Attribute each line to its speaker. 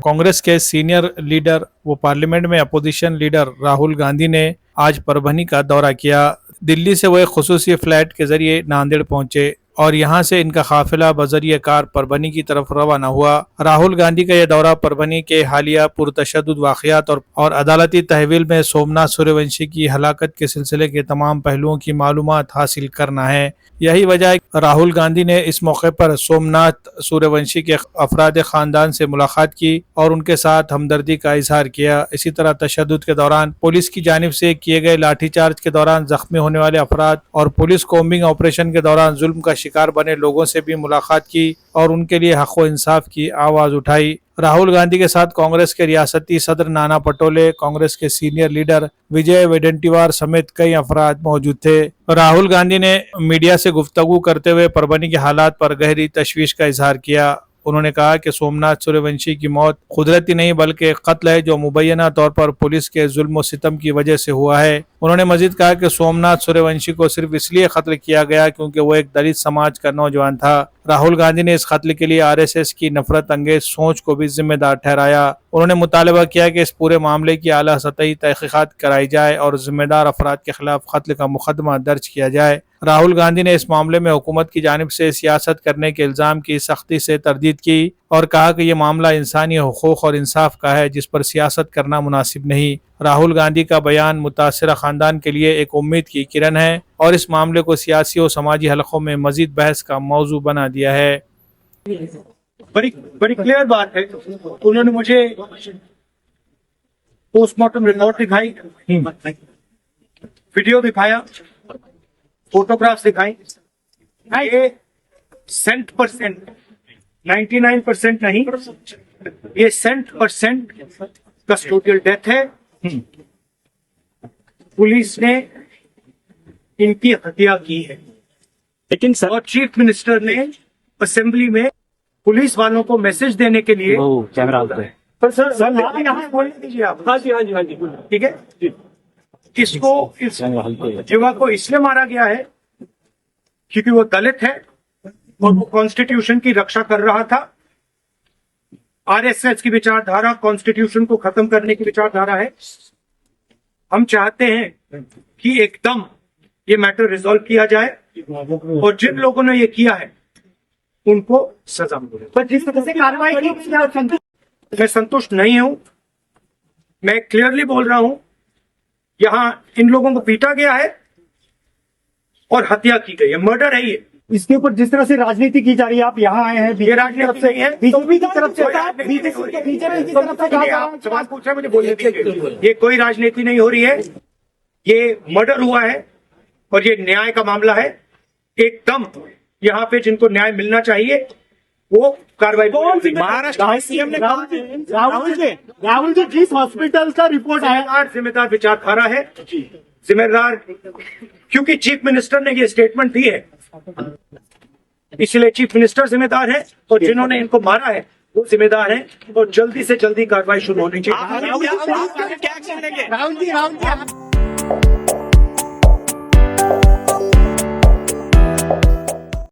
Speaker 1: कांग्रेस के senior leader व parliament में अपोजिशन लीडर राहुल गांधी ने आज परभनी का दौरा किया। दिल्ली से वो एक खुसूसी फ्लाइट के जरिए नांदेड़ पहुंचे और यहां से इनका काफिला बजरिए कार परभनी की तरफ रवाना हुआ। राहुल गांधी का यह दौरा परभनी के हालिया पुरतशद्दुद वाक़यात और अदालती तहवील में सोमनाथ सूर्यवंशी की हलाकत के सिलसिले के तमाम पहलुओं की मालूमात हासिल करना है। यही वजह है राहुल गांधी ने इस मौके पर सोमनाथ सूर्यवंशी के अफराद खानदान से मुलाकात की और उनके साथ हमदर्दी का इजहार किया। इसी तरह तशद्दुद के दौरान पुलिस की जानिब से किए गए लाठीचार्ज के दौरान जख्मी होने वाले अफराद और पुलिस कोम्बिंग ऑपरेशन के दौरान जुल्म का शिकार बने लोगों से भी मुलाकात की और उनके लिए हक व इंसाफ की आवाज उठाई। राहुल गांधी के साथ कांग्रेस के रियासती सदर नाना पटोले, कांग्रेस के सीनियर लीडर विजय वडेट्टीवार समेत कई अफराद मौजूद थे। राहुल गांधी ने मीडिया से गुफ्तगू करते हुए परभनी के हालात पर गहरी तशवीश का इजहार किया। उन्होंने कहा कि सोमनाथ सूर्यवंशी की मौत कुदरती नहीं बल्कि कत्ल है जो मुबैना तौर पर पुलिस के जुल्म सितम की वजह से हुआ है। उन्होंने मजीद कहा कि सोमनाथ सूर्यवंशी को सिर्फ इसलिए कत्ल किया गया क्योंकि वो एक दलित समाज का नौजवान था। राहुल गांधी ने इस कत्ल के लिए आरएसएस की नफरत अंगेज सोच को भी जिम्मेदार ठहराया। उन्होंने मुतालबा किया कि इस पूरे मामले की आला सतही तहकीकात कराई जाए और जिम्मेदार अफराद के खिलाफ कत्ल का मुकदमा दर्ज किया जाए। राहुल गांधी ने इस मामले में हुकूमत की जानिब से सियासत करने के इल्जाम की सख्ती से तरदीद की और कहा कि यह मामला इंसानी हुकूक और इंसाफ का है जिस पर सियासत करना मुनासिब नहीं। राहुल गांधी का बयान मुतासिरा खानदान के लिए एक उम्मीद की किरण है और इस मामले को सियासी और समाजी हलकों में मजीद बहस का मौजू बना दिया है।
Speaker 2: बड़ी क्लियर बात है। उन्होंने मुझे पोस्टमार्टम रिपोर्ट दिखाई, वीडियो दिखाया, फोटोग्राफ्स दिखाई। ये 100%, 99% नहीं, ये 100% कस्टोडियल डेथ है। पुलिस ने इनकी हत्या की है।
Speaker 3: लेकिन सर,
Speaker 2: और चीफ मिनिस्टर ने असेंबली में पुलिस वालों को मैसेज देने के लिए
Speaker 3: कैमरा
Speaker 2: पर सर यहाँ बोलने दीजिए आप।
Speaker 3: हाँ जी,
Speaker 2: ठीक है। इसको इस युवा को इसलिए मारा गया है क्योंकि वो दलित है और वो कॉन्स्टिट्यूशन की रक्षा कर रहा था। आरएसएस की विचारधारा कॉन्स्टिट्यूशन को खत्म करने की विचारधारा है। हम चाहते हैं कि एकदम ये मैटर रिजॉल्व किया जाए और जिन लोगों ने ये किया है उनको सजा मिले।
Speaker 3: पर जिस तरह से कार्रवाई की
Speaker 2: मैं संतुष्ट नहीं हूं। मैं क्लियरली बोल रहा हूं, यहां इन लोगों को पीटा गया है और हत्या की गई है, मर्डर है ये।
Speaker 3: इसके ऊपर जिस तरह से राजनीति की जा रही है, आप यहाँ आए हैं,
Speaker 2: ये राजनीति सही है।
Speaker 3: बीजेपी की तरफ से बीजेपी की तरफ से
Speaker 2: सवाल पूछा, मुझे बोलने दीजिए। ये कोई राजनीति नहीं हो रही है, ये मर्डर हुआ है और ये न्याय का मामला है। एकदम यहाँ पे जिनको न्याय मिलना चाहिए वो कार्रवाई।
Speaker 3: महाराष्ट्र सीएम ने राहुल जी जिस हॉस्पिटल का रिपोर्ट आया,
Speaker 2: जिम्मेदार विचारधारा है, जिम्मेदार क्योंकि चीफ मिनिस्टर ने ये स्टेटमेंट दी है, इसलिए चीफ मिनिस्टर जिम्मेदार है और जिन्होंने इनको मारा है वो जिम्मेदार है और जल्दी से जल्दी कार्रवाई शुरू होनी चाहिए।
Speaker 3: राहुल जी